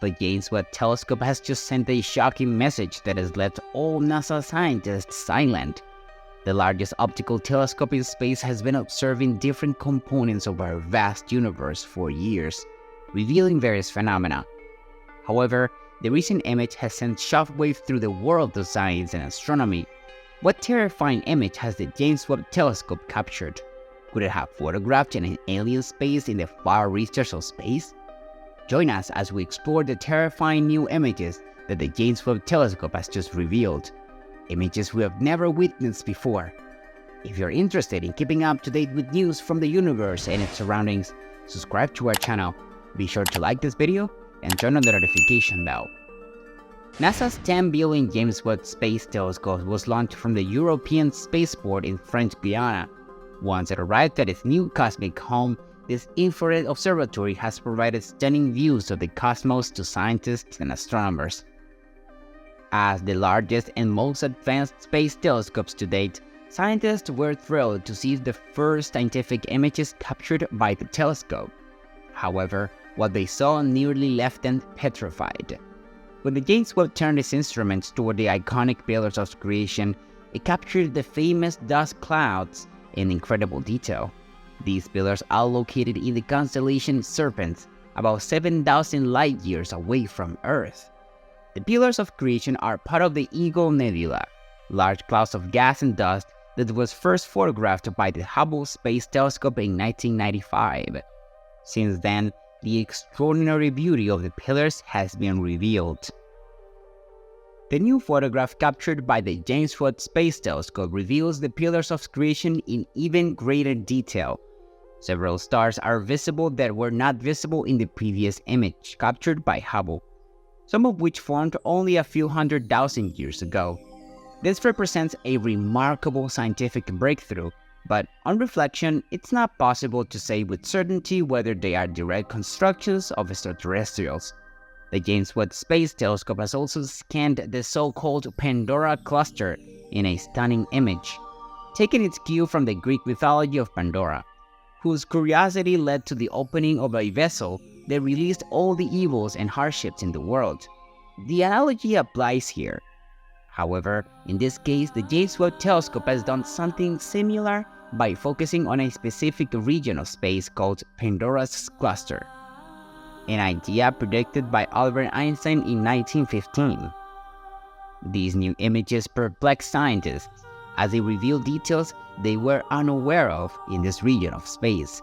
The James Webb Telescope has just sent a shocking message that has left all NASA scientists silent. The largest optical telescope in space has been observing different components of our vast universe for years, revealing various phenomena. However, the recent image has sent shockwaves through the world of science and astronomy. What terrifying image has the James Webb Telescope captured? Could it have photographed an alien space in the far reaches of space? Join us as we explore the terrifying new images that the James Webb Telescope has just revealed. Images we have never witnessed before. If you're interested in keeping up to date with news from the universe and its surroundings, subscribe to our channel. Be sure to like this video and turn on the notification bell. NASA's 10 billion James Webb Space Telescope was launched from the European Spaceport in French Guiana. Once it arrived at its new cosmic home, this infrared observatory has provided stunning views of the cosmos to scientists and astronomers. As the largest and most advanced space telescopes to date, scientists were thrilled to see the first scientific images captured by the telescope. However, what they saw nearly left them petrified. When the James Webb turned its instruments toward the iconic pillars of creation, it captured the famous dust clouds in incredible detail. These pillars are located in the constellation Serpens, about 7,000 light-years away from Earth. The pillars of creation are part of the Eagle Nebula, large clouds of gas and dust that was first photographed by the Hubble Space Telescope in 1995. Since then, the extraordinary beauty of the pillars has been revealed. The new photograph captured by the James Webb Space Telescope reveals the pillars of creation in even greater detail. Several stars are visible that were not visible in the previous image captured by Hubble, some of which formed only a few 100,000 years ago. This represents a remarkable scientific breakthrough, but on reflection, it's not possible to say with certainty whether they are direct constructions of extraterrestrials. The James Webb Space Telescope has also scanned the so-called Pandoras Cluster in a stunning image, taking its cue from the Greek mythology of Pandora, whose curiosity led to the opening of a vessel that released all the evils and hardships in the world. The analogy applies here. However, in this case, the James Webb Telescope has done something similar by focusing on a specific region of space called Pandoras Cluster, an idea predicted by Albert Einstein in 1915. These new images perplex scientists as they reveal details they were unaware of in this region of space.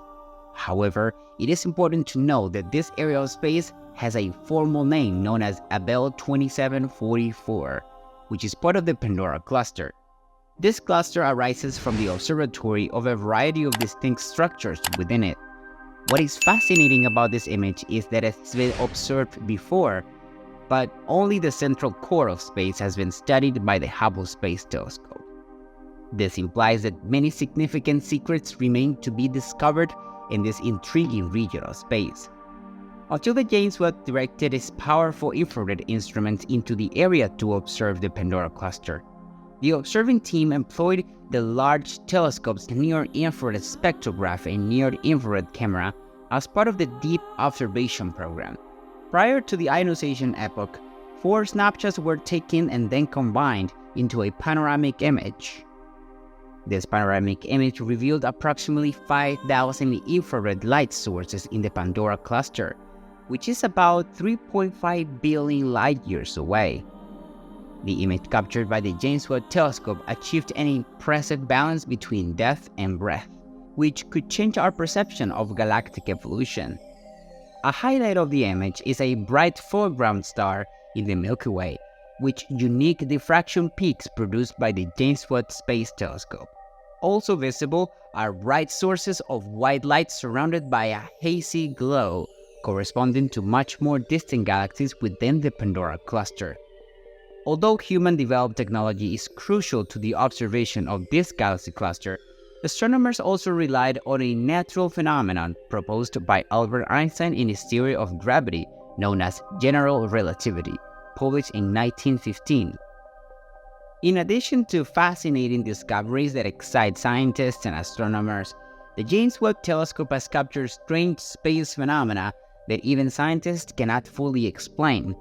However, it is important to know that this area of space has a formal name known as Abell 2744, which is part of the Pandoras Cluster. This cluster arises from the observatory of a variety of distinct structures within it. What is fascinating about this image is that it's been observed before, but only the central core of space has been studied by the Hubble Space Telescope. This implies that many significant secrets remain to be discovered in this intriguing region of space. Until the James Webb directed its powerful infrared instruments into the area to observe the Pandoras Cluster, the observing team employed the large telescope's near-infrared spectrograph and near-infrared camera as part of the Deep Observation program. Prior to the ionization epoch, 4 snapshots were taken and then combined into a panoramic image. This panoramic image revealed approximately 5,000 infrared light sources in the Pandoras Cluster, which is about 3.5 billion light-years away. The image captured by the James Webb Telescope achieved an impressive balance between depth and breadth, which could change our perception of galactic evolution. A highlight of the image is a bright foreground star in the Milky Way, which unique diffraction peaks produced by the James Webb Space Telescope. Also visible are bright sources of white light surrounded by a hazy glow, corresponding to much more distant galaxies within the Pandoras Cluster. Although human-developed technology is crucial to the observation of this galaxy cluster, astronomers also relied on a natural phenomenon proposed by Albert Einstein in his theory of gravity known as general relativity, published in 1915. In addition to fascinating discoveries that excite scientists and astronomers, the James Webb Telescope has captured strange space phenomena that even scientists cannot fully explain.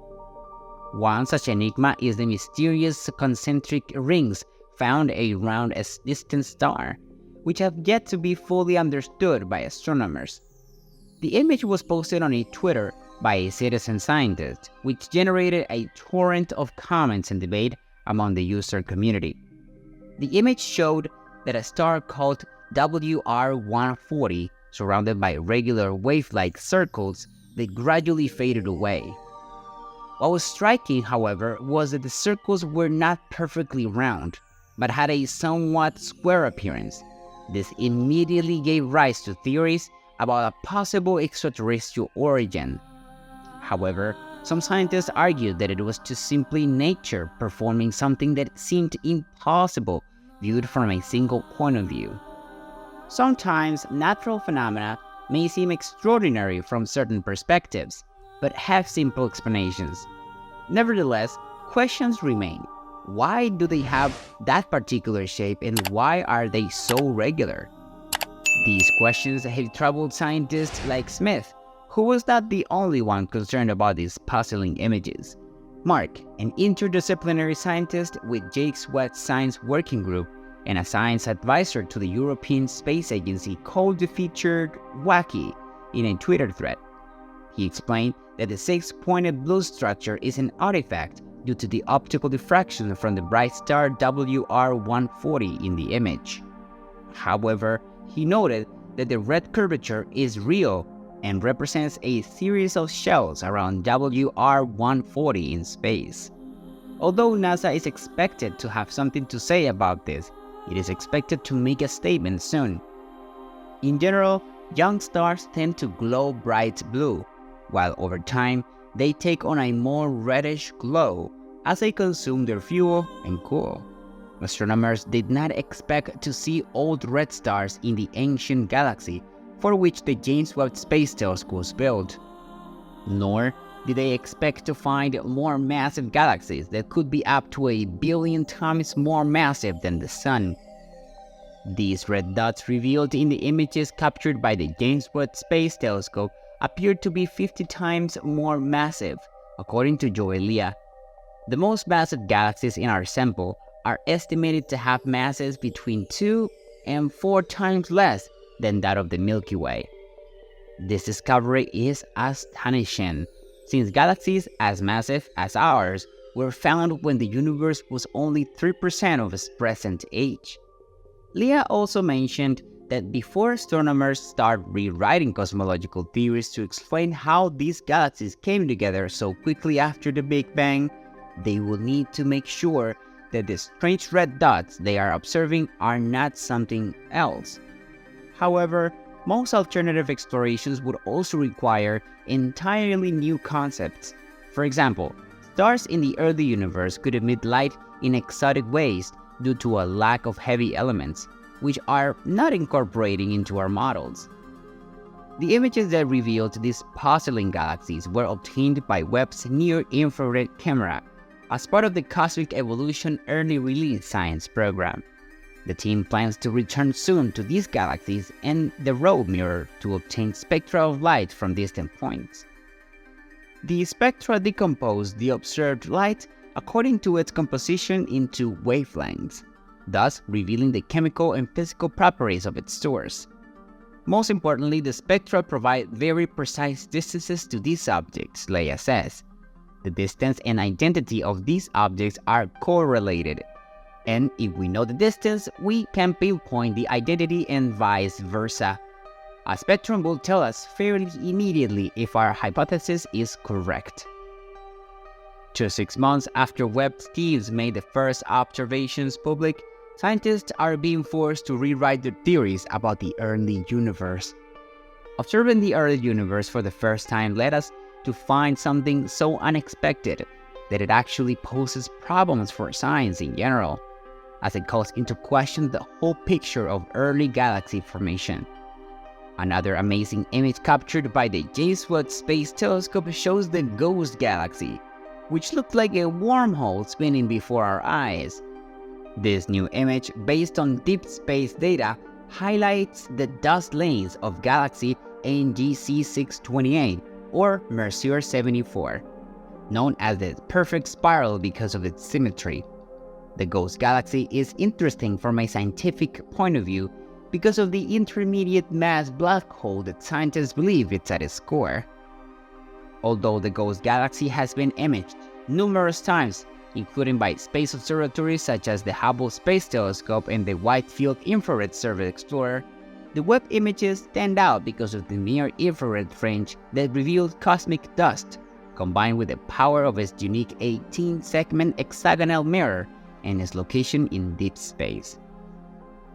One such enigma is the mysterious concentric rings found around a distant star, which have yet to be fully understood by astronomers. The image was posted on Twitter by a citizen scientist, which generated a torrent of comments and debate among the user community. The image showed that a star called WR140, surrounded by regular wave-like circles, that gradually faded away. What was striking, however, was that the circles were not perfectly round, but had a somewhat square appearance. This immediately gave rise to theories about a possible extraterrestrial origin. However, some scientists argued that it was just simply nature performing something that seemed impossible viewed from a single point of view. Sometimes natural phenomena may seem extraordinary from certain perspectives, but have simple explanations. Nevertheless, questions remain. Why do they have that particular shape, and why are they so regular? These questions have troubled scientists like Smith, who was not the only one concerned about these puzzling images. Mark, an interdisciplinary scientist with James Webb Science Working Group and a science advisor to the European Space Agency, called the feature wacky in a Twitter thread. He explained that the six-pointed blue structure is an artifact due to the optical diffraction from the bright star WR140 in the image. However, he noted that the red curvature is real and represents a series of shells around WR140 in space. Although NASA is expected to have something to say about this, it is expected to make a statement soon. In general, young stars tend to glow bright blue, while over time, they take on a more reddish glow as they consume their fuel and cool. Astronomers did not expect to see old red stars in the ancient galaxy for which the James Webb Space Telescope was built. Nor did they expect to find more massive galaxies that could be up to 1 billion times more massive than the Sun. These red dots revealed in the images captured by the James Webb Space Telescope appeared to be 50 times more massive, according to Joelia. The most massive galaxies in our sample are estimated to have masses between 2 and 4 times less than that of the Milky Way. This discovery is astonishing, since galaxies as massive as ours were found when the universe was only 3% of its present age. Leah also mentioned that before astronomers start rewriting cosmological theories to explain how these galaxies came together so quickly after the Big Bang, they will need to make sure that the strange red dots they are observing are not something else. However, most alternative explorations would also require entirely new concepts. For example, stars in the early universe could emit light in exotic ways due to a lack of heavy elements, which are not incorporating into our models. The images that revealed these puzzling galaxies were obtained by Webb's near-infrared camera as part of the Cosmic Evolution Early Release Science program. The team plans to return soon to these galaxies and the Road Mirror to obtain spectra of light from distant points. The spectra decompose the observed light according to its composition into wavelengths, thus revealing the chemical and physical properties of its source. Most importantly, the spectra provide very precise distances to these objects, Leia says. The distance and identity of these objects are correlated, and if we know the distance, we can pinpoint the identity and vice versa. A spectrum will tell us fairly immediately if our hypothesis is correct. Just 6 months after Webb's teams made the first observations public, scientists are being forced to rewrite their theories about the early universe. Observing the early universe for the first time led us to find something so unexpected that it actually poses problems for science in general, as it calls into question the whole picture of early galaxy formation. Another amazing image captured by the James Webb Space Telescope shows the Ghost Galaxy, which looked like a wormhole spinning before our eyes. This new image, based on deep space data, highlights the dust lanes of galaxy NGC 628, or Messier 74, known as the perfect spiral because of its symmetry. The ghost galaxy is interesting from a scientific point of view because of the intermediate mass black hole that scientists believe it's at its core. Although the ghost galaxy has been imaged numerous times, including by space observatories such as the Hubble Space Telescope and the Wide Field Infrared Survey Explorer, the Webb images stand out because of the near-infrared range that reveals cosmic dust, combined with the power of its unique 18-segment hexagonal mirror and its location in deep space.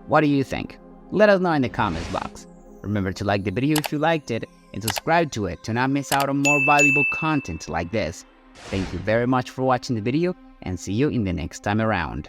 What do you think? Let us know in the comments box. Remember to like the video if you liked it and subscribe to it to not miss out on more valuable content like this. Thank you very much for watching the video and see you in the next time around.